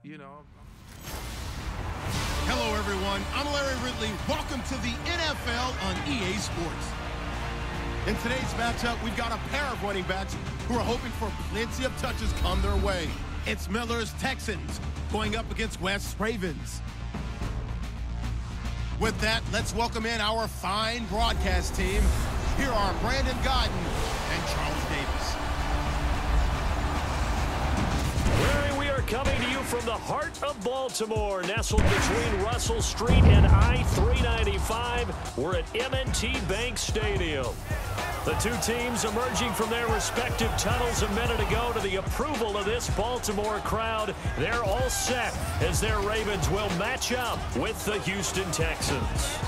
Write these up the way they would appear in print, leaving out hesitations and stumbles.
you know. Hello, everyone. I'm Larry Ridley. Welcome to the NFL on EA Sports. In today's matchup, we've got a pair of running backs who are hoping for plenty of touches come their way. It's Miller's Texans going up against West's Ravens. With that, let's welcome in our fine broadcast team. Here are Brandon Godden and Charles Davis. We are coming to you from the heart of Baltimore, nestled between Russell Street and I-395. We're at M&T Bank Stadium. The two teams emerging from their respective tunnels a minute ago to the approval of this Baltimore crowd. They're all set as their Ravens will match up with the Houston Texans.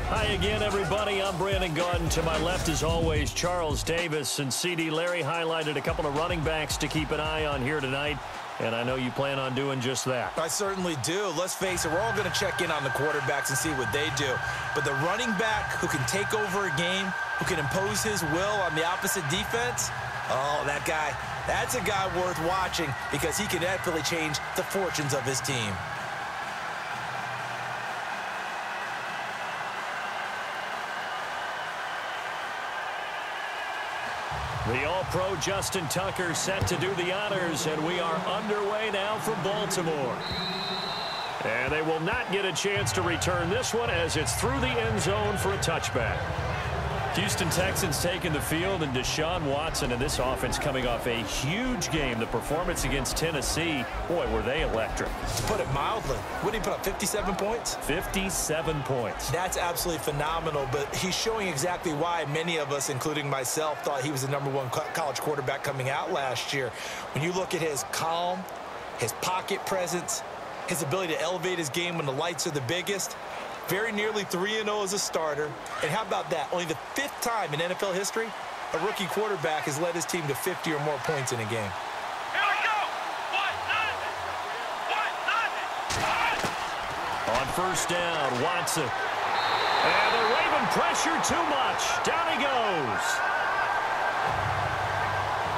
Hi again, everybody. I'm Brandon Godden. To my left, as always, Charles Davis. And CD Larry highlighted a couple of running backs to keep an eye on here tonight. And I know you plan on doing just that. I certainly do. Let's face it, we're all going to check in on the quarterbacks and see what they do. But the running back who can take over a game, who can impose his will on the opposite defense, oh, that guy, that's a guy worth watching because he can definitely change the fortunes of his team. The All-Pro Justin Tucker set to do the honors, and we are underway now from Baltimore. And they will not get a chance to return this one as it's through the end zone for a touchback. Houston Texans taking the field, and Deshaun Watson and this offense coming off a huge game. The performance against Tennessee, boy, were they electric. To put it mildly, what did he put up, 57 points? 57 points. That's absolutely phenomenal, but he's showing exactly why many of us, including myself, thought he was the #1 college quarterback coming out last year. When you look at his calm, his pocket presence, his ability to elevate his game when the lights are the biggest, very nearly 3-0 as a starter. And how about that? Only the 5th time in NFL history a rookie quarterback has led his team to 50 or more points in a game. Here we go. On first down, Watson. And the Raven pressure too much. Down he goes.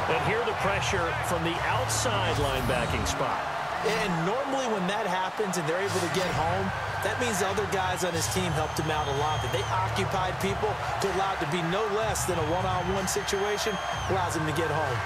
And here the pressure from the outside linebacking spot. And normally when that happens and they're able to get home, that means the other guys on his team helped him out a lot. That they occupied people to allow it to be no less than a one-on-one situation, allows him to get home.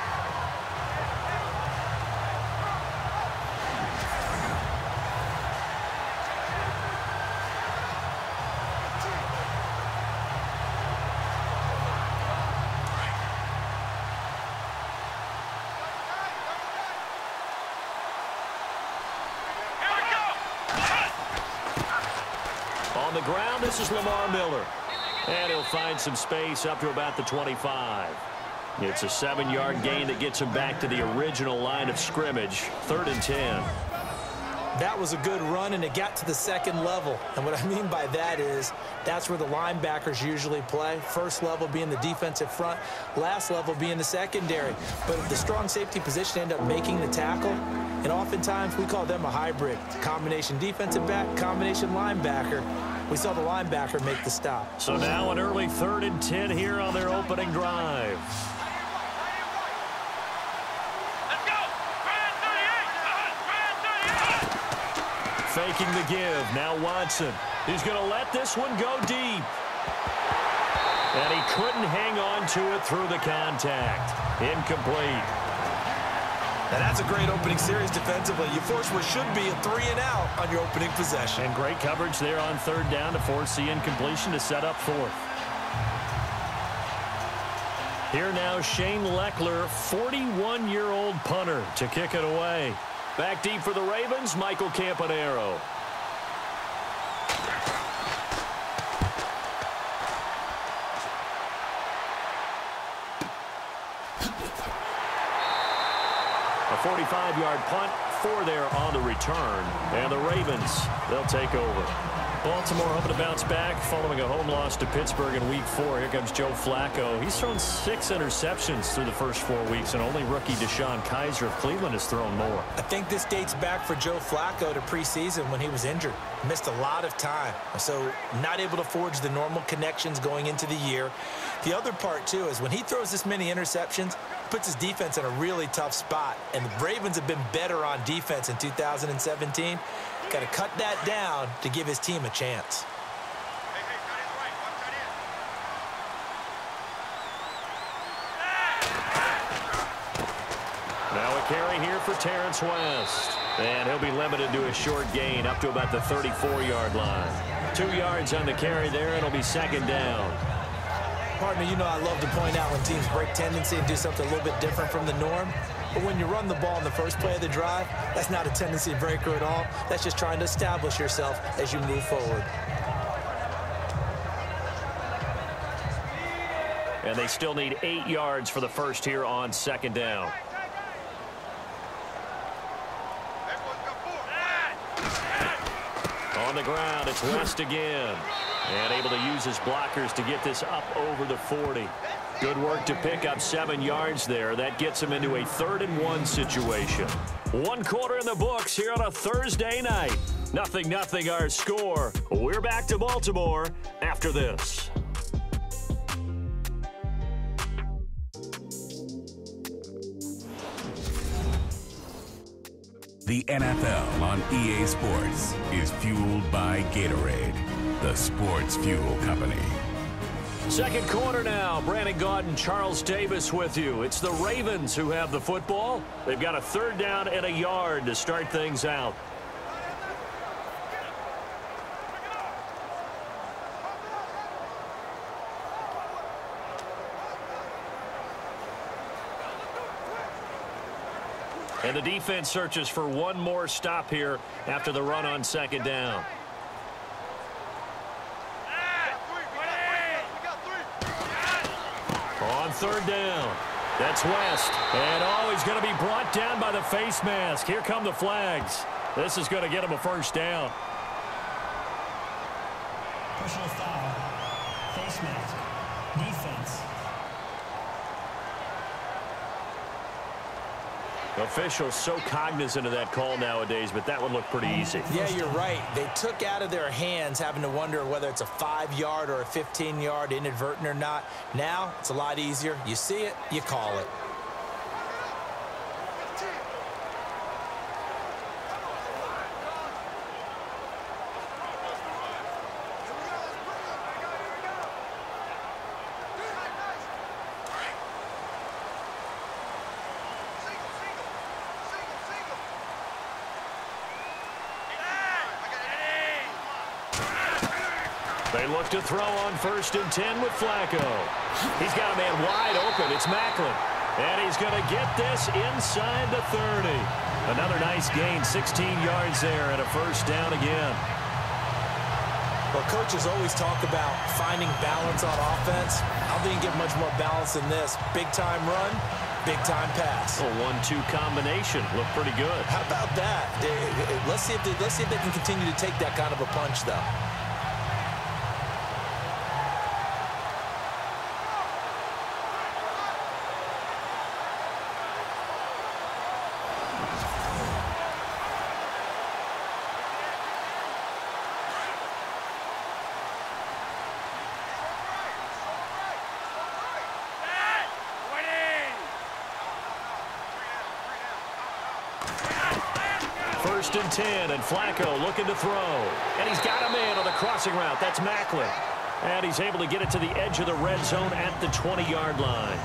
On the ground, this is Lamar Miller. And he'll find some space up to about the 25. It's a 7-yard gain that gets him back to the original line of scrimmage. 3rd and 10. That was a good run, and it got to the second level. And what I mean by that is that's where the linebackers usually play. First level being the defensive front, last level being the secondary. But the strong safety position ended up making the tackle, and oftentimes we call them a hybrid. Combination defensive back, combination linebacker. We saw the linebacker make the stop. So now an early 3rd and 10 here on their opening drive. Faking the give. Now Watson. He's going to let this one go deep. And he couldn't hang on to it through the contact. Incomplete. Now that's a great opening series defensively. You force what should be a 3-and-out on your opening possession. And great coverage there on 3rd down to force the incompletion to set up 4th. Here now Shane Leckler, 41-year-old punter, to kick it away. Back deep for the Ravens, Michael Campanaro. A 45-yard punt, 4 there on the return. And the Ravens, they'll take over. Baltimore hoping to bounce back following a home loss to Pittsburgh in Week 4. Here comes Joe Flacco. He's thrown 6 interceptions through the first 4 weeks, and only rookie Deshaun Kaiser of Cleveland has thrown more. I think this dates back for Joe Flacco to preseason when he was injured. Missed a lot of time, so not able to forge the normal connections going into the year. The other part, too, is when he throws this many interceptions, puts his defense in a really tough spot, and the Ravens have been better on defense in 2017. Got to cut that down to give his team a chance. Now a carry here for Terrence West. And he'll be limited to a short gain up to about the 34-yard line. 2 yards on the carry there, and it'll be second down. Partner, you know I love to point out when teams break tendency and do something a little bit different from the norm. But when you run the ball in the first play of the drive, that's not a tendency breaker at all. That's just trying to establish yourself as you move forward. And they still need 8 yards for the first here on second down. On the ground, it's West again. And able to use his blockers to get this up over the 40. Good work to pick up 7 yards there. That gets him into a 3rd and 1 situation. 1 quarter in the books here on a Thursday night. 0-0 our score. We're back to Baltimore after this. The NFL on EA Sports is fueled by Gatorade, the sports fuel company. Second quarter now. Brandon Gaudin, Charles Davis with you. It's the Ravens who have the football. They've got a 3rd down and a yard to start things out. And the defense searches for one more stop here after the run on second down. On 3rd down, that's West. And he's going to be brought down by the face mask. Here come the flags. This is going to get him a 1st down. Personal foul, face mask, defense. Officials so cognizant of that call nowadays, but that one looked pretty easy. Yeah, you're right. They took out of their hands having to wonder whether it's a 5-yard or a 15-yard inadvertent or not. Now, it's a lot easier. You see it, you call it. They look to throw on 1st and 10 with Flacco. He's got a man wide open. It's Macklin. And he's going to get this inside the 30. Another nice gain, 16 yards there, and a 1st down again. Well, coaches always talk about finding balance on offense. I don't think you get much more balance than this. Big-time run, big-time pass. A 1-2 combination. Looked pretty good. How about that? Let's see if they can continue to take that kind of a punch, though. First and 10, and Flacco looking to throw. And he's got a man on the crossing route. That's Macklin. And he's able to get it to the edge of the red zone at the 20-yard line.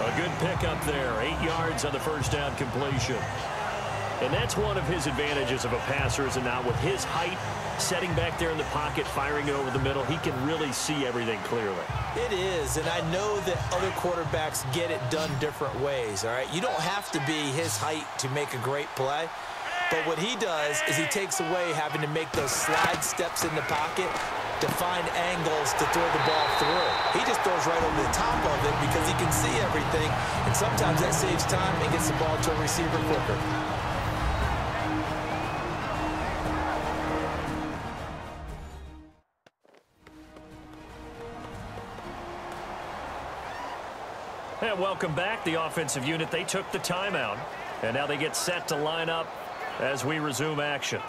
A good pickup there. 8 yards on the 1st down completion. And that's one of his advantages of a passer, is it not? With his height, setting back there in the pocket, firing it over the middle, he can really see everything clearly. It is, and I know that other quarterbacks get it done different ways, all right? You don't have to be his height to make a great play. But what he does is he takes away having to make those slide steps in the pocket to find angles to throw the ball through. He just throws right over the top of it because he can see everything, and sometimes that saves time and gets the ball to a receiver quicker. And welcome back. The offensive unit, they took the timeout. And now they get set to line up as we resume action.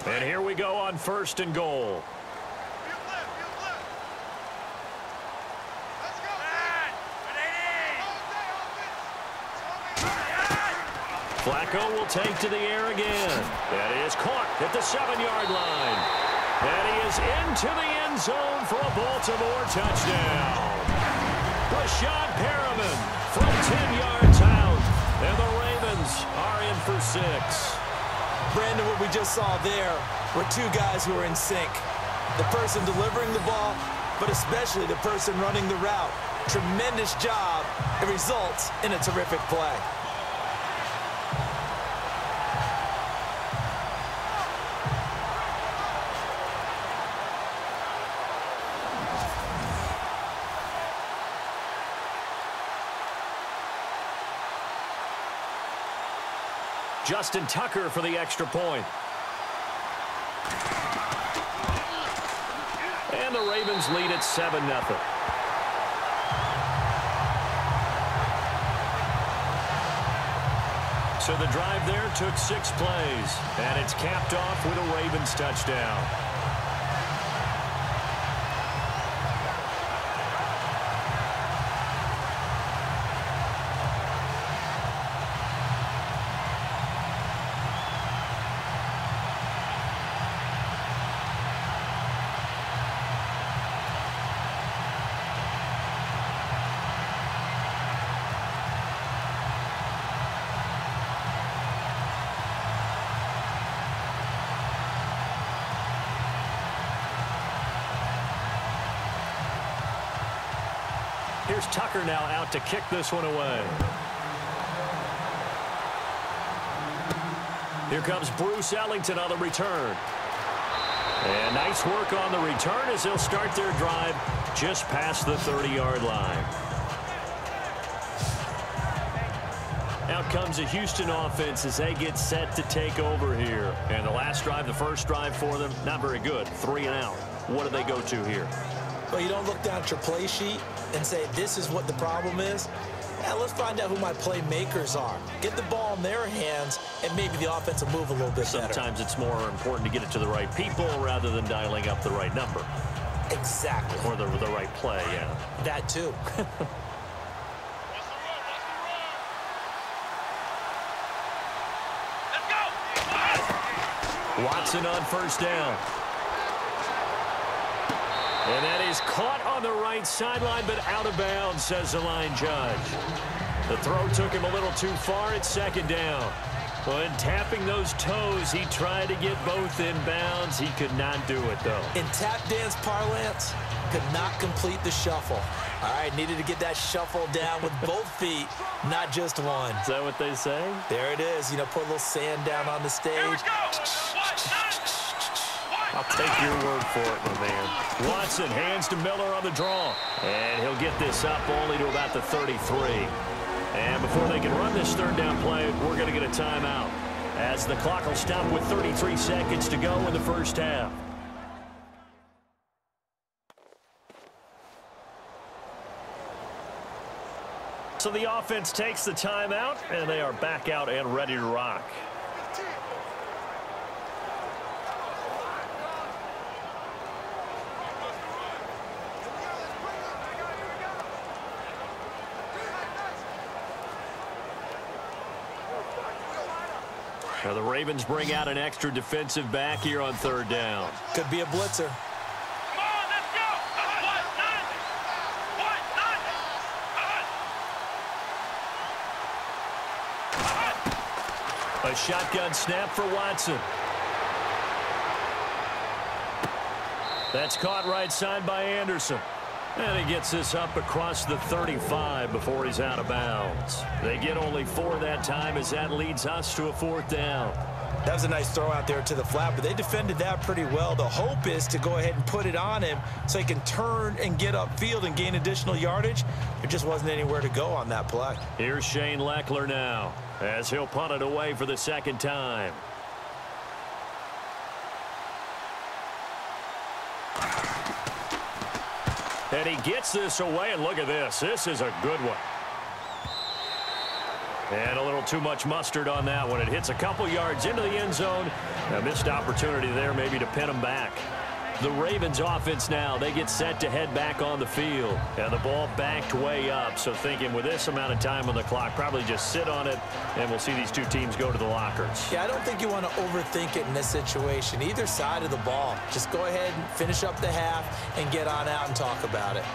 And here we go on 1st and goal. Flacco will take to the air again. That is caught at the 7-yard line. And he is into the end zone for a Baltimore touchdown. Rashad Perriman from 10 yards out. And the Ravens are in for 6. Brandon, what we just saw there were two guys who were in sync. The person delivering the ball, but especially the person running the route. Tremendous job. It results in a terrific play. Justin Tucker for the extra point. And the Ravens lead at 7-0. So the drive there took 6 plays, and it's capped off with a Ravens touchdown. Here's Tucker now out to kick this one away. Here comes Bruce Ellington on the return. And nice work on the return as they'll start their drive just past the 30-yard line. Out comes a Houston offense as they get set to take over here. And the last drive, the first drive for them, not very good. 3 and out. What do they go to here? Well, you don't look down at your play sheet and say, this is what the problem is. Yeah, let's find out who my playmakers are. Get the ball in their hands, and maybe the offense will move a little bit better. Sometimes it's more important to get it to the right people rather than dialing up the right number. Exactly. Or the right play, yeah. That too. Watson on first down. And that is caught on the right sideline, but out of bounds, says the line judge. The throw took him a little too far at 2nd down. When tapping those toes, he tried to get both in bounds. He could not do it, though. In tap dance parlance, could not complete the shuffle. All right, needed to get that shuffle down with both feet, not just one. Is that what they say? There it is. You know, put a little sand down on the stage. I'll take your word for it, my man. Watson hands to Miller on the draw. And he'll get this up only to about the 33. And before they can run this 3rd down play, we're going to get a timeout, as the clock will stop with 33 seconds to go in the first half. So the offense takes the timeout, and they are back out and ready to rock. Now the Ravens bring out an extra defensive back here on 3rd down. Could be a blitzer. Come on, let's go. A shotgun snap for Watson. That's caught right side by Anderson. And he gets this up across the 35 before he's out of bounds. They get only 4 that time as that leads us to a 4th down. That was a nice throw out there to the flat, but they defended that pretty well. The hope is to go ahead and put it on him so he can turn and get upfield and gain additional yardage. There just wasn't anywhere to go on that play. Here's Shane Leckler now as he'll punt it away for the second time. And he gets this away, and look at this. This is a good one. And a little too much mustard on that one. It hits a couple yards into the end zone. A missed opportunity there maybe to pin him back. The Ravens offense now, they get set to head back on the field. And the ball backed way up. So thinking with this amount of time on the clock, probably just sit on it, and we'll see these two teams go to the lockers. Yeah, I don't think you want to overthink it in this situation. Either side of the ball. Just go ahead and finish up the half and get on out and talk about it.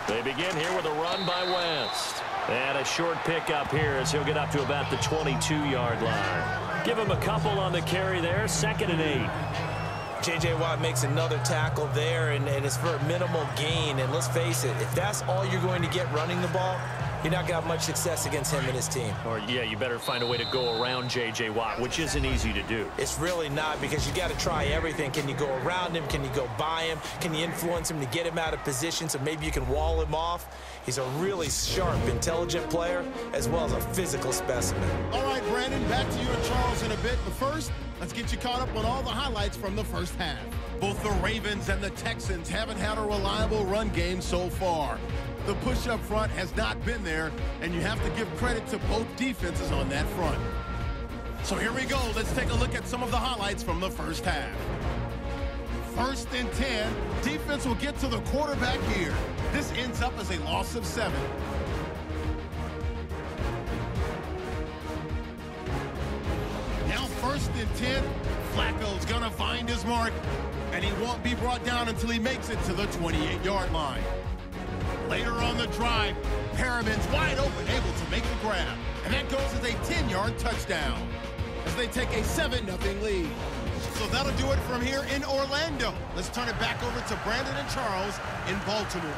They begin here with a run by West. And a short pickup here as he'll get up to about the 22-yard line. Give him a couple on the carry there, 2nd and 8. J.J. Watt makes another tackle there, and it's for a minimal gain. And let's face it, if that's all you're going to get running the ball, you're not going to have much success against him and his team. Or, yeah, you better find a way to go around J.J. Watt, which isn't easy to do. It's really not, because you got to try everything. Can you go around him? Can you go by him? Can you influence him to get him out of position so maybe you can wall him off? He's a really sharp, intelligent player, as well as a physical specimen. All right, Brandon, back to you and Charles in a bit. But first, let's get you caught up on all the highlights from the first half. Both the Ravens and the Texans haven't had a reliable run game so far. The push up front has not been there, and you have to give credit to both defenses on that front. So here we go. Let's take a look at some of the highlights from the first half. 1st and 10. Defense will get to the quarterback here. This ends up as a loss of 7. Now 1st and 10. Flacco's going to find his mark, and he won't be brought down until he makes it to the 28-yard line. Later on the drive, Perriman's wide open, able to make the grab. And that goes as a 10-yard touchdown as they take a 7-0 lead. So that'll do it from here in Orlando. Let's turn it back over to Brandon and Charles in Baltimore.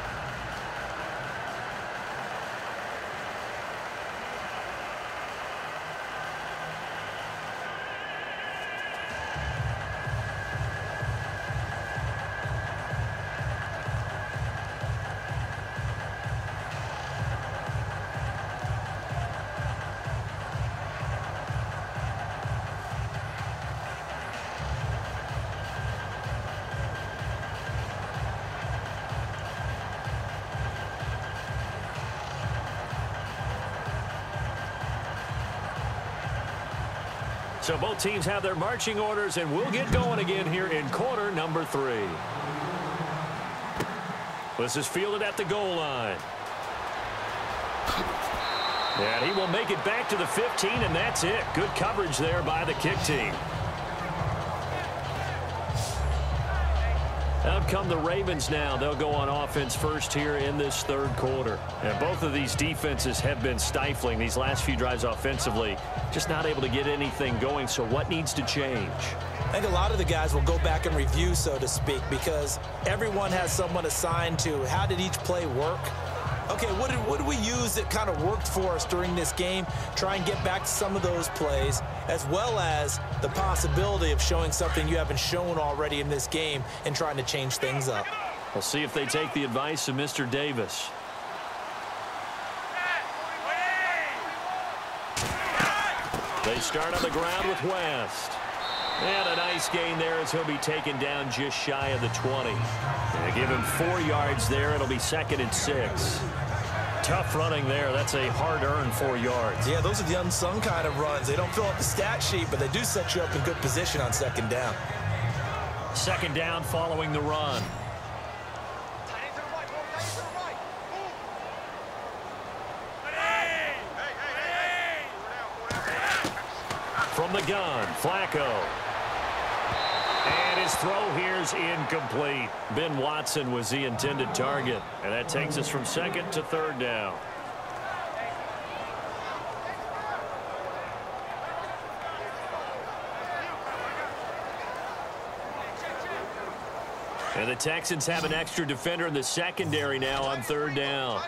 So both teams have their marching orders, and we'll get going again here in quarter number 3. This is fielded at the goal line. And he will make it back to the 15, and that's it. Good coverage there by the kick team. Out come the Ravens now. They'll go on offense first here in this 3rd quarter. And both of these defenses have been stifling these last few drives offensively. Just not able to get anything going, so what needs to change? I think a lot of the guys will go back and review, so to speak, because everyone has someone assigned to how did each play work. Okay, what did we use that kind of worked for us during this game? Try and get back to some of those plays, as well as the possibility of showing something you haven't shown already in this game and trying to change things up. We'll see if they take the advice of Mr. Davis. They start on the ground with West. And a nice gain there as he'll be taken down just shy of the 20. They give him 4 yards there. It'll be 2nd and 6. Tough running there. That's a hard-earned 4 yards. Yeah, those are the unsung kind of runs. They don't fill up the stat sheet, but they do set you up in good position on 2nd down. 2nd down following the run. From the gun, Flacco. And his throw here's incomplete. Ben Watson was the intended target. And that takes us from 2nd to 3rd down. And the Texans have an extra defender in the secondary now on third down.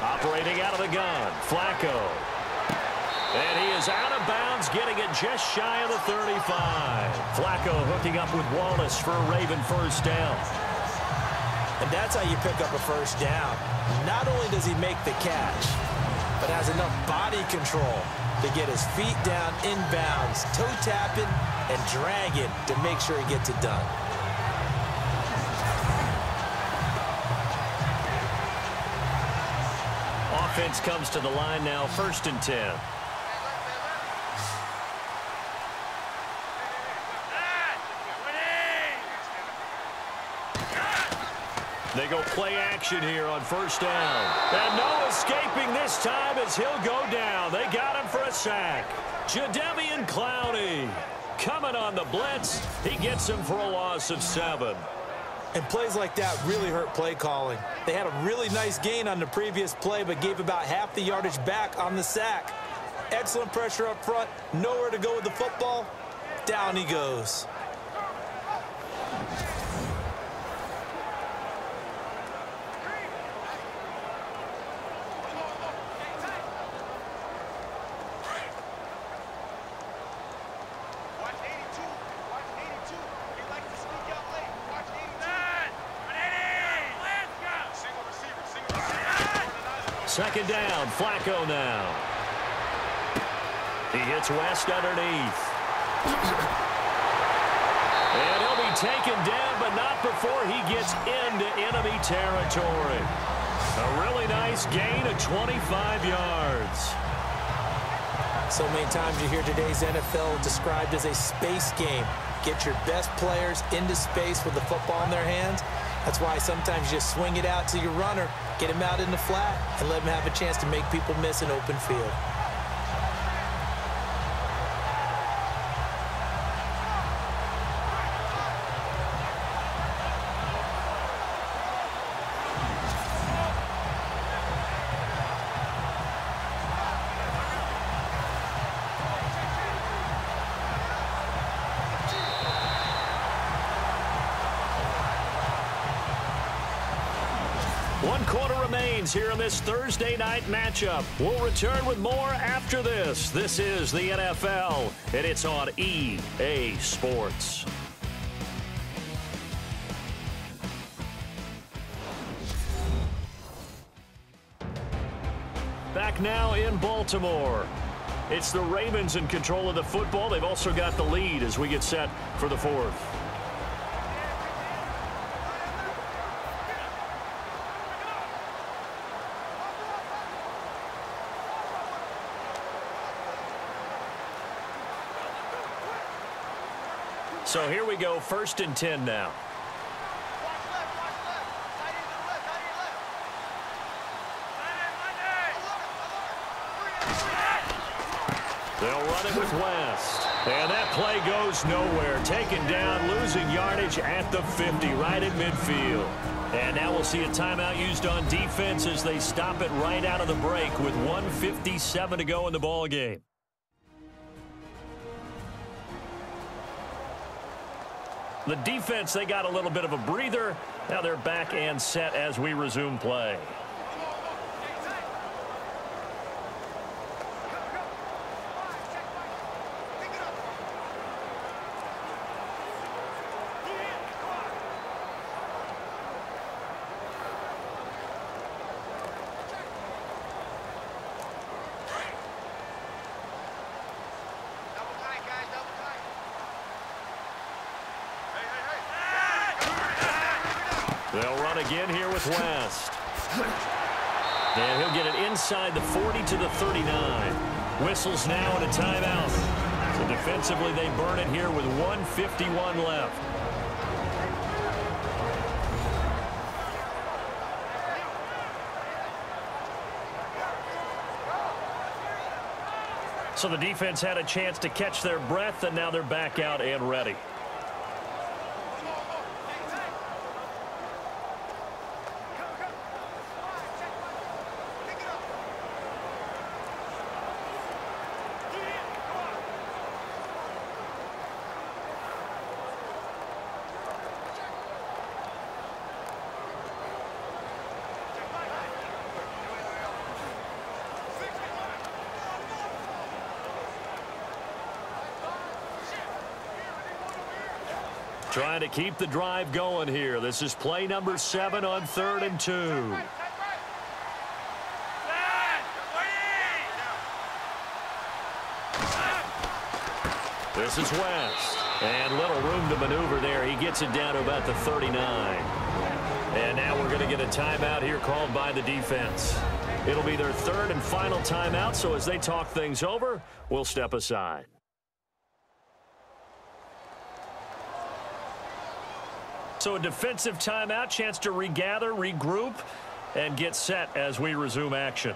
Operating out of the gun, Flacco. And he is out of bounds, getting it just shy of the 35. Flacco hooking up with Wallace for a Raven first down. And that's how you pick up a first down. Not only does he make the catch, but has enough body control to get his feet down inbounds, toe tapping and dragging to make sure he gets it done. Offense comes to the line now, 1st and 10. They go play action here on first down. And no escaping this time as he'll go down. They got him for a sack. Jadeveon Clowney coming on the blitz. He gets him for a loss of 7. And plays like that really hurt play calling. They had a really nice gain on the previous play, but gave about half the yardage back on the sack. Excellent pressure up front. Nowhere to go with the football. Down he goes. Second down, Flacco now. He hits West underneath. And he'll be taken down, but not before he gets into enemy territory. A really nice gain of 25 yards. So many times you hear today's NFL described as a space game. Get your best players into space with the football in their hands. That's why sometimes you just swing it out to your runner, get him out in the flat, and let him have a chance to make people miss an open field. One quarter remains here in this Thursday night matchup. We'll return with more after this. This is the NFL, and it's on EA Sports. Back now in Baltimore. It's the Ravens in control of the football. They've also got the lead as we get set for the fourth. So here we go, 1st and 10 now. They'll run it with West. And that play goes nowhere. Taken down, losing yardage at the 50, right at midfield. And now we'll see a timeout used on defense as they stop it right out of the break with 1:57 to go in the ball game. The defense, they got a little bit of a breather. Now they're back and set as we resume play. They'll run again here with West. And he'll get it inside the 40 to the 39. Whistles now and a timeout. So defensively, they burn it here with 1:51 left. So the defense had a chance to catch their breath, and now they're back out and ready. Trying to keep the drive going here. This is play number 7 on 3rd and 2. This is West. And little room to maneuver there. He gets it down to about the 39. And now we're going to get a timeout here called by the defense. It'll be their 3rd and final timeout, so as they talk things over, we'll step aside. So a defensive timeout, chance to regather, regroup, and get set as we resume action.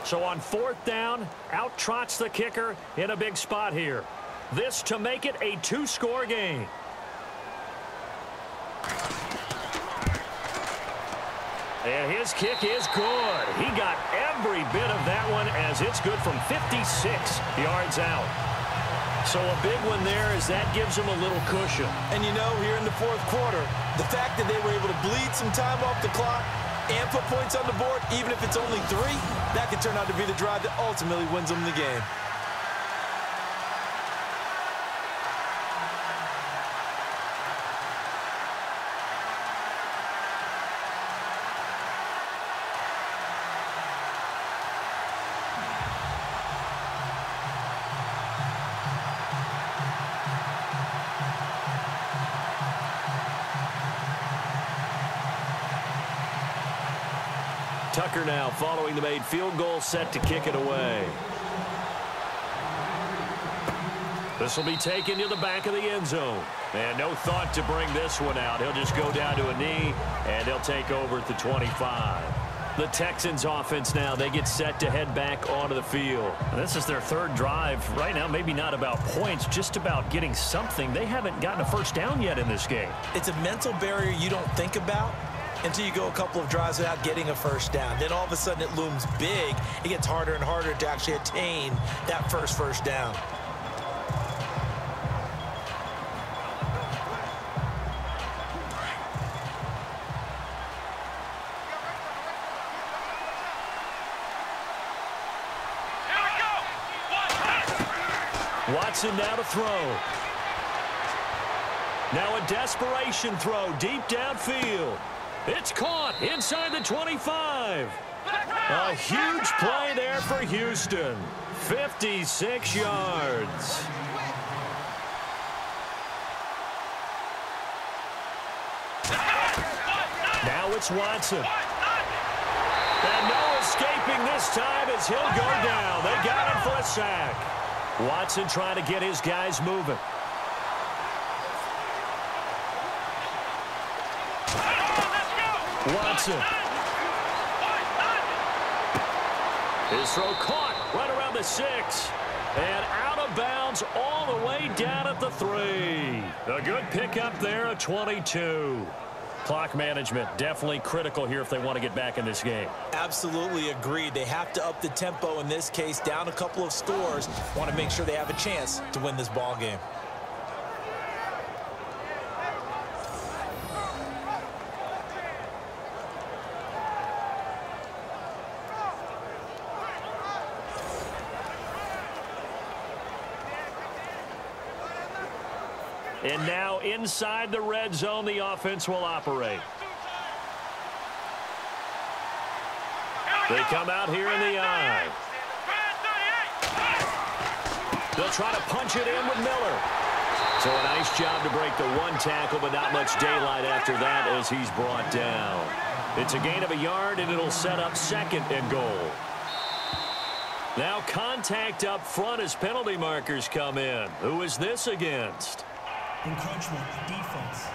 So on 4th down, out trots the kicker in a big spot here. This to make it a 2-score game. And his kick is good. He got every bit of that one as it's good from 56 yards out. So a big one there as that gives him a little cushion. And you know, here in the 4th quarter, the fact that they were able to bleed some time off the clock and put points on the board, even if it's only 3, that could turn out to be the drive that ultimately wins them the game. Tucker now following the made field goal, set to kick it away. This will be taken to the back of the end zone. And no thought to bring this one out. He'll just go down to a knee, and they'll take over at the 25. The Texans offense now, they get set to head back onto the field. And this is their 3rd drive. Right now, maybe not about points, just about getting something. They haven't gotten a first down yet in this game. It's a mental barrier you don't think about until you go a couple of drives without getting a first down. Then all of a sudden it looms big. It gets harder and harder to actually attain that first down. Watson now to throw. Now a desperation throw deep downfield. It's caught inside the 25. A huge play there for Houston. 56 yards. Now it's Watson. And no escaping this time as he'll go down. They got him for a sack. Watson trying to get his guys moving. Watson. His throw caught right around the 6. And out of bounds all the way down at the 3. A good pickup there at 22. Clock management definitely critical here if they want to get back in this game. Absolutely agreed. They have to up the tempo in this case, down a couple of scores. Want to make sure they have a chance to win this ball game. And now inside the red zone, the offense will operate. They come out here in the eye. They'll try to punch it in with Miller. So a nice job to break the 1 tackle, but not much daylight after that as he's brought down. It's a gain of a yard, and it'll set up 2nd and goal. Now contact up front as penalty markers come in. Who is this against? Encroachment, defense.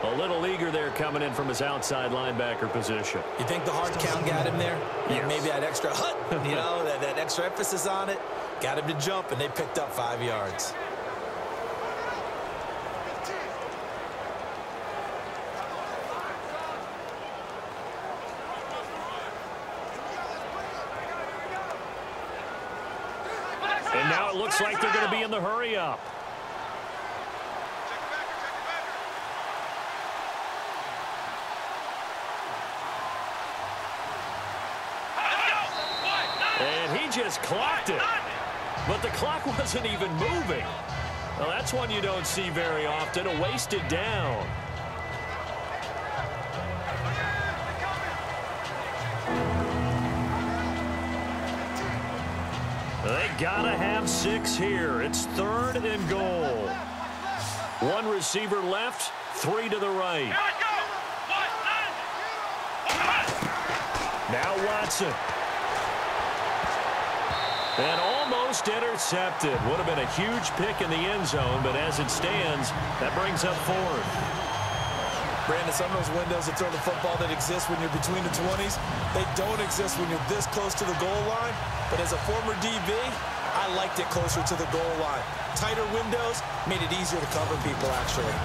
A little eager there coming in from his outside linebacker position. You think the hard count got him there? Yes. Maybe that extra hut, you know, that extra emphasis on it, got him to jump, and they picked up 5 yards. it looks like they're going to be in the hurry-up. And he just clocked it. But the clock wasn't even moving. Well, that's one you don't see very often, a wasted down. They gotta have 6 here. It's 3rd and goal. 1 receiver left, 3 to the right. Now Watson. And almost intercepted. Would have been a huge pick in the end zone, but as it stands, that brings up 4th. Brandon, some of those windows to throw the football that exist when you're between the 20s, they don't exist when you're this close to the goal line. But as a former DB, I liked it closer to the goal line. Tighter windows made it easier to cover people, actually.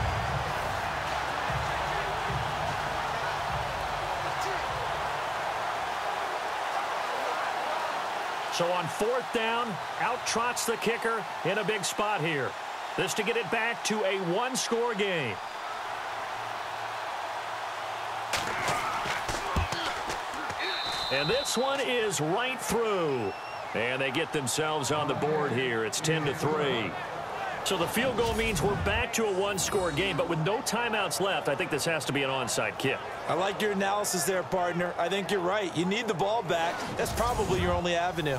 So on 4th down, out trots the kicker in a big spot here. This to get it back to a 1-score game. And this one is right through. And they get themselves on the board here. It's 10-3. So the field goal means we're back to a 1-score game, but with no timeouts left, I think this has to be an onside kick. I like your analysis there, partner. I think you're right. You need the ball back. That's probably your only avenue.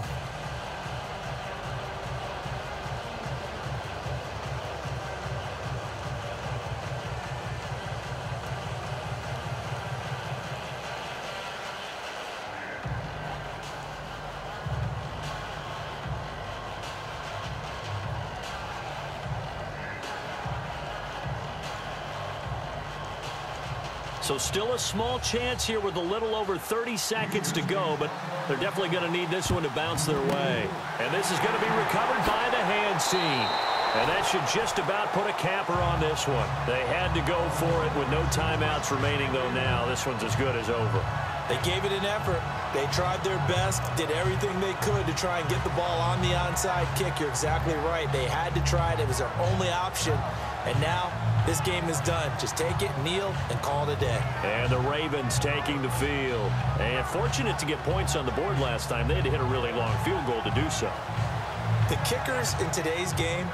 So still a small chance here with a little over 30 seconds to go, but they're definitely going to need this one to bounce their way. And this is going to be recovered by the hands team. And that should just about put a capper on this one. They had to go for it with no timeouts remaining, though now this one's as good as over. They gave it an effort. They tried their best, did everything they could to try and get the ball on the onside kick. You're exactly right. They had to try it. It was their only option. And now this game is done. Just take it, kneel, and call it a day. And the Ravens taking the field. And fortunate to get points on the board last time. They had to hit a really long field goal to do so. The kickers in today's game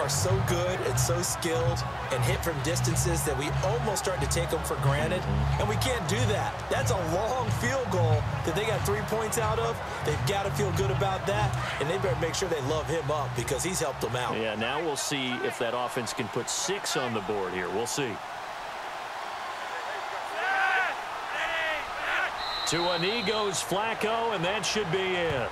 are so good and so skilled and hit from distances that we almost start to take them for granted. And we can't do that. That's a long field goal that they got 3 points out of. They've got to feel good about that, and they better make sure they love him up because he's helped them out. Yeah, now we'll see if that offense can put 6 on the board here. We'll see. To a knee goes Flacco, and that should be it.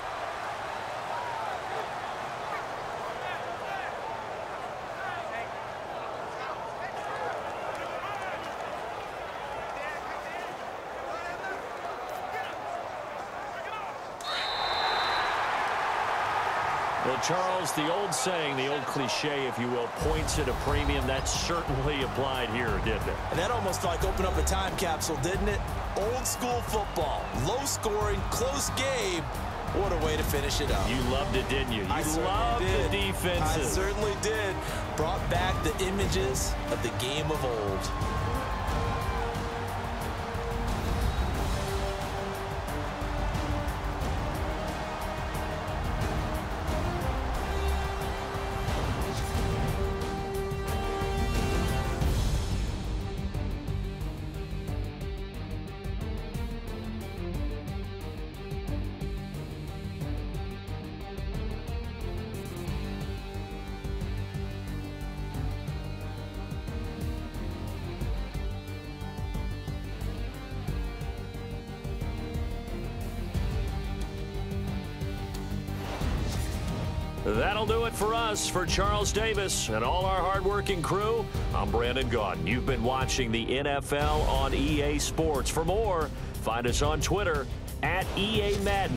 Well, Charles, the old saying, the old cliche, if you will, points at a premium, that certainly applied here, didn't it? And that almost like opened up a time capsule, didn't it? Old school football, low scoring, close game. What a way to finish it up. You loved it, didn't you? You loved the defenses. I certainly did. Brought back the images of the game of old. That'll do it for us. For Charles Davis and all our hardworking crew, I'm Brandon Gaudin. You've been watching the NFL on EA Sports. For more, find us on Twitter @EA Madden.